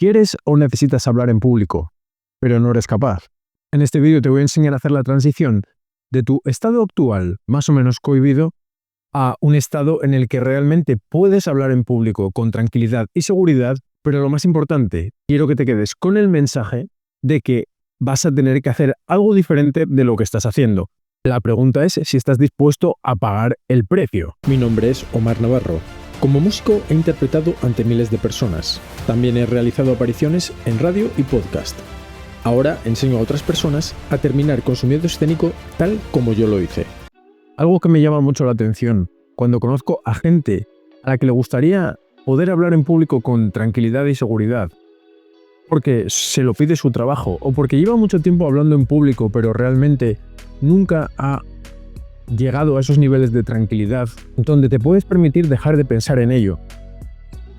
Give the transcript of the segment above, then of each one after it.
¿Quieres o necesitas hablar en público, pero no eres capaz? En este vídeo te voy a enseñar a hacer la transición de tu estado actual, más o menos cohibido, a un estado en el que realmente puedes hablar en público con tranquilidad y seguridad, pero lo más importante, quiero que te quedes con el mensaje de que vas a tener que hacer algo diferente de lo que estás haciendo. La pregunta es si estás dispuesto a pagar el precio. Mi nombre es Omar Navarro. Como músico he interpretado ante miles de personas. También he realizado apariciones en radio y podcast. Ahora enseño a otras personas a terminar con su miedo escénico tal como yo lo hice. Algo que me llama mucho la atención cuando conozco a gente a la que le gustaría poder hablar en público con tranquilidad y seguridad, porque se lo pide su trabajo o porque lleva mucho tiempo hablando en público pero realmente nunca ha llegado a esos niveles de tranquilidad donde te puedes permitir dejar de pensar en ello,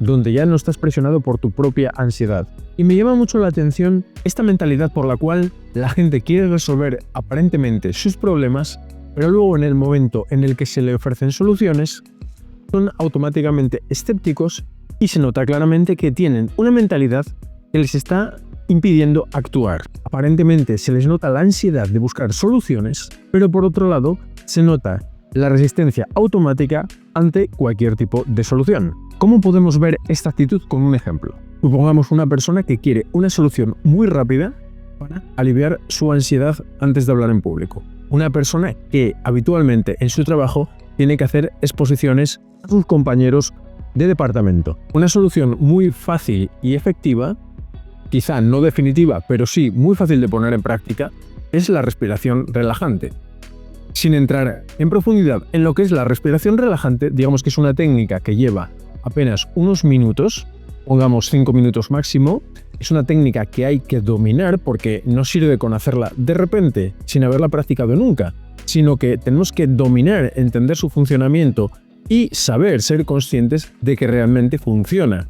donde ya no estás presionado por tu propia ansiedad. Y me llama mucho la atención esta mentalidad por la cual la gente quiere resolver aparentemente sus problemas, pero luego en el momento en el que se le ofrecen soluciones, son automáticamente escépticos y se nota claramente que tienen una mentalidad que les está impidiendo actuar. Aparentemente se les nota la ansiedad de buscar soluciones, pero por otro lado se nota la resistencia automática ante cualquier tipo de solución. ¿Cómo podemos ver esta actitud con un ejemplo? Supongamos una persona que quiere una solución muy rápida para aliviar su ansiedad antes de hablar en público. Una persona que habitualmente en su trabajo tiene que hacer exposiciones a sus compañeros de departamento. Una solución muy fácil y efectiva, quizá no definitiva, pero sí muy fácil de poner en práctica, es la respiración relajante. Sin entrar en profundidad en lo que es la respiración relajante, digamos que es una técnica que lleva apenas unos minutos, pongamos 5 minutos máximo. Es una técnica que hay que dominar porque no sirve con hacerla de repente sin haberla practicado nunca, sino que tenemos que dominar, entender su funcionamiento y saber ser conscientes de que realmente funciona.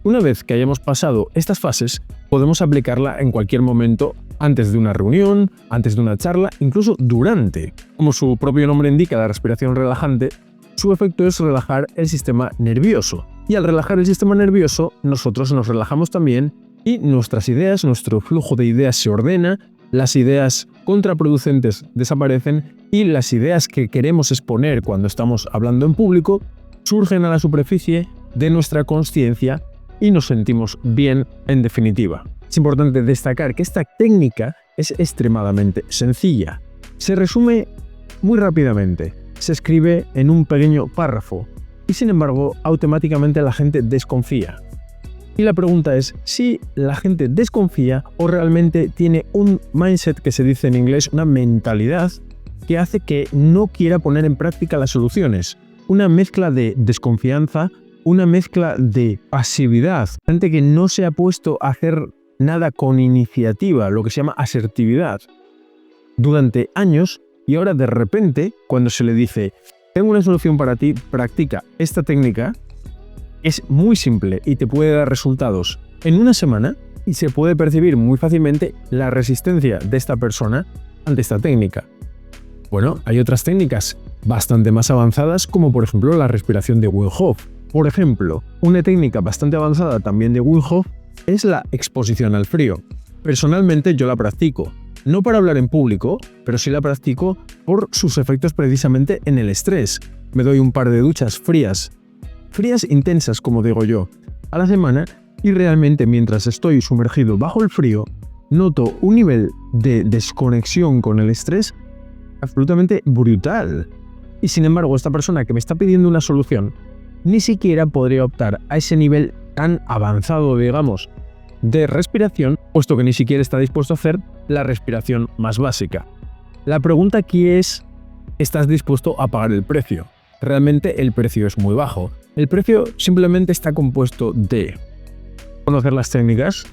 Una vez que hayamos pasado estas fases, podemos aplicarla en cualquier momento, antes de una reunión, antes de una charla, incluso durante. Como su propio nombre indica, la respiración relajante, su efecto es relajar el sistema nervioso. Y al relajar el sistema nervioso, nosotros nos relajamos también y nuestras ideas, nuestro flujo de ideas se ordena, las ideas contraproducentes desaparecen y las ideas que queremos exponer cuando estamos hablando en público surgen a la superficie de nuestra consciencia y nos sentimos bien en definitiva. Es importante destacar que esta técnica es extremadamente sencilla. Se resume muy rápidamente, se escribe en un pequeño párrafo y sin embargo automáticamente la gente desconfía. Y la pregunta es si la gente desconfía o realmente tiene un mindset que se dice en inglés, una mentalidad que hace que no quiera poner en práctica las soluciones. Una mezcla de desconfianza, una mezcla de pasividad. Gente que no se ha puesto a hacer nada con iniciativa, lo que se llama asertividad, durante años y ahora de repente cuando se le dice tengo una solución para ti, practica esta técnica, es muy simple y te puede dar resultados en una semana y se puede percibir muy fácilmente la resistencia de esta persona ante esta técnica. Bueno, hay otras técnicas bastante más avanzadas como por ejemplo la respiración de Wim Hof. Por ejemplo, una técnica bastante avanzada también de Wim Hof es la exposición al frío. Personalmente yo la practico, no para hablar en público, pero sí la practico por sus efectos precisamente en el estrés. Me doy un par de duchas frías intensas como digo yo, a la semana y realmente mientras estoy sumergido bajo el frío, noto un nivel de desconexión con el estrés absolutamente brutal. Y sin embargo, esta persona que me está pidiendo una solución ni siquiera podría optar a ese nivel tan avanzado, digamos, de respiración, puesto que ni siquiera está dispuesto a hacer la respiración más básica. La pregunta aquí es, ¿estás dispuesto a pagar el precio? Realmente el precio es muy bajo. El precio simplemente está compuesto de conocer las técnicas,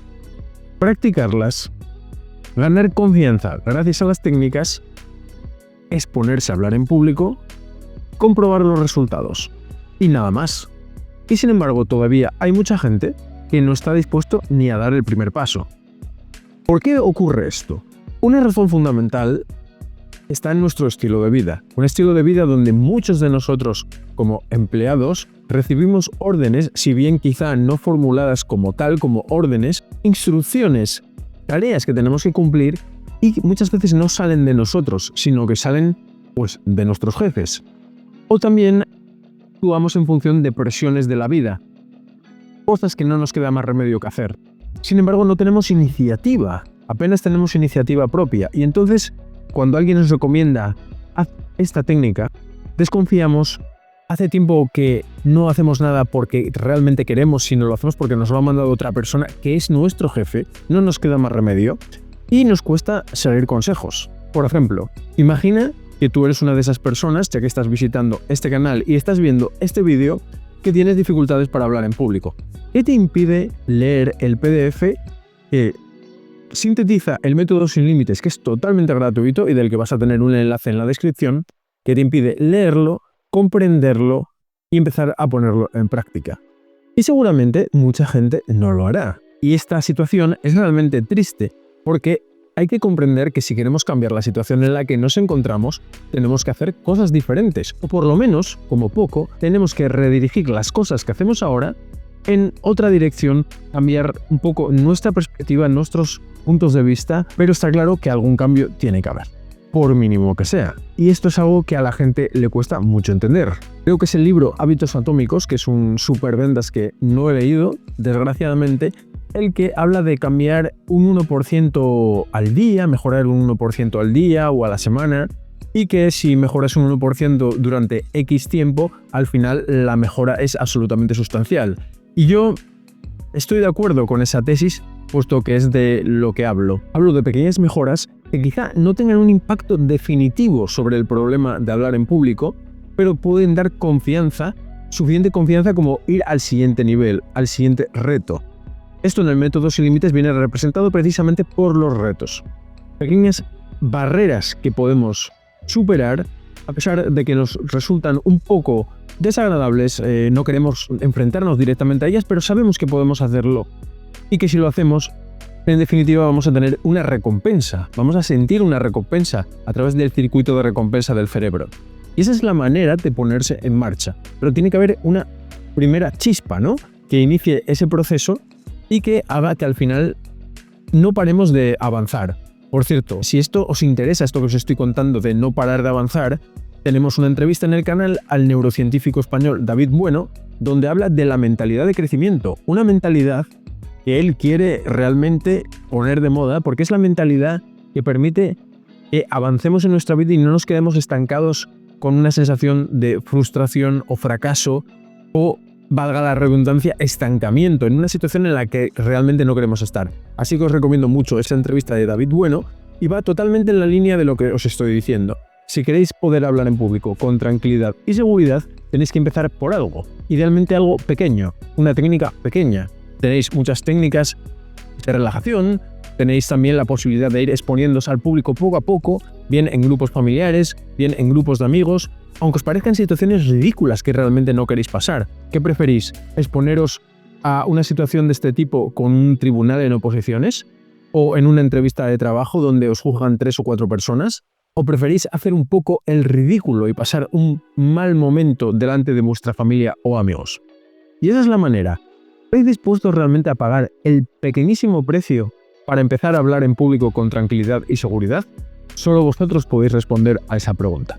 practicarlas, ganar confianza gracias a las técnicas, exponerse a hablar en público, comprobar los resultados y nada más. Y sin embargo todavía hay mucha gente que no está dispuesto ni a dar el primer paso. ¿Por qué ocurre esto? Una razón fundamental está en nuestro estilo de vida. Un estilo de vida donde muchos de nosotros, como empleados, recibimos órdenes, si bien quizá no formuladas como tal, como órdenes, instrucciones, tareas que tenemos que cumplir y muchas veces no salen de nosotros, sino que salen pues de nuestros jefes. O también actuamos en función de presiones de la vida, cosas que no nos queda más remedio que hacer. Sin embargo, no tenemos iniciativa, apenas tenemos iniciativa propia, y entonces cuando alguien nos recomienda haz esta técnica, desconfiamos. Hace tiempo que no hacemos nada porque realmente queremos, sino lo hacemos porque nos lo ha mandado otra persona que es nuestro jefe, no nos queda más remedio y nos cuesta seguir consejos. Por ejemplo, imagina que tú eres una de esas personas, ya que estás visitando este canal y estás viendo este vídeo, que tienes dificultades para hablar en público. ¿Qué te impide leer el PDF que sintetiza el método sin límites, que es totalmente gratuito y del que vas a tener un enlace en la descripción, que te impide leerlo, comprenderlo y empezar a ponerlo en práctica? Y seguramente mucha gente no lo hará. Y esta situación es realmente triste, porque hay que comprender que si queremos cambiar la situación en la que nos encontramos, tenemos que hacer cosas diferentes, o por lo menos, como poco, tenemos que redirigir las cosas que hacemos ahora en otra dirección, cambiar un poco nuestra perspectiva, nuestros puntos de vista, pero está claro que algún cambio tiene que haber, por mínimo que sea. Y esto es algo que a la gente le cuesta mucho entender. Creo que es el libro Hábitos Atómicos, que es un superventas que no he leído, desgraciadamente, el que habla de cambiar un 1% al día, mejorar un 1% al día o a la semana, y que si mejoras un 1% durante X tiempo, al final la mejora es absolutamente sustancial. Y yo estoy de acuerdo con esa tesis, puesto que es de lo que hablo. Hablo de pequeñas mejoras que quizá no tengan un impacto definitivo sobre el problema de hablar en público, pero pueden dar confianza, suficiente confianza como ir al siguiente nivel, al siguiente reto. Esto en el método sin límites viene representado precisamente por los retos. Pequeñas barreras que podemos superar, a pesar de que nos resultan un poco desagradables, no queremos enfrentarnos directamente a ellas, pero sabemos que podemos hacerlo y que si lo hacemos, en definitiva vamos a tener una recompensa, vamos a sentir una recompensa a través del circuito de recompensa del cerebro. Y esa es la manera de ponerse en marcha. Pero tiene que haber una primera chispa, ¿no?, que inicie ese proceso y que haga que al final no paremos de avanzar. Por cierto, si esto os interesa, esto que os estoy contando de no parar de avanzar, tenemos una entrevista en el canal al neurocientífico español David Bueno, donde habla de la mentalidad de crecimiento, una mentalidad que él quiere realmente poner de moda, porque es la mentalidad que permite que avancemos en nuestra vida y no nos quedemos estancados con una sensación de frustración o fracaso o, valga la redundancia, estancamiento en una situación en la que realmente no queremos estar. Así que os recomiendo mucho esta entrevista de David Bueno y va totalmente en la línea de lo que os estoy diciendo. Si queréis poder hablar en público con tranquilidad y seguridad, tenéis que empezar por algo, idealmente algo pequeño, una técnica pequeña. Tenéis muchas técnicas de relajación, tenéis también la posibilidad de ir exponiéndose al público poco a poco, bien en grupos familiares, bien en grupos de amigos, aunque os parezcan situaciones ridículas que realmente no queréis pasar. ¿Qué preferís? ¿Exponeros a una situación de este tipo con un tribunal en oposiciones? ¿O en una entrevista de trabajo donde os juzgan 3 o 4 personas? ¿O preferís hacer un poco el ridículo y pasar un mal momento delante de vuestra familia o amigos? Y esa es la manera. ¿Estáis dispuestos realmente a pagar el pequeñísimo precio para empezar a hablar en público con tranquilidad y seguridad? Solo vosotros podéis responder a esa pregunta.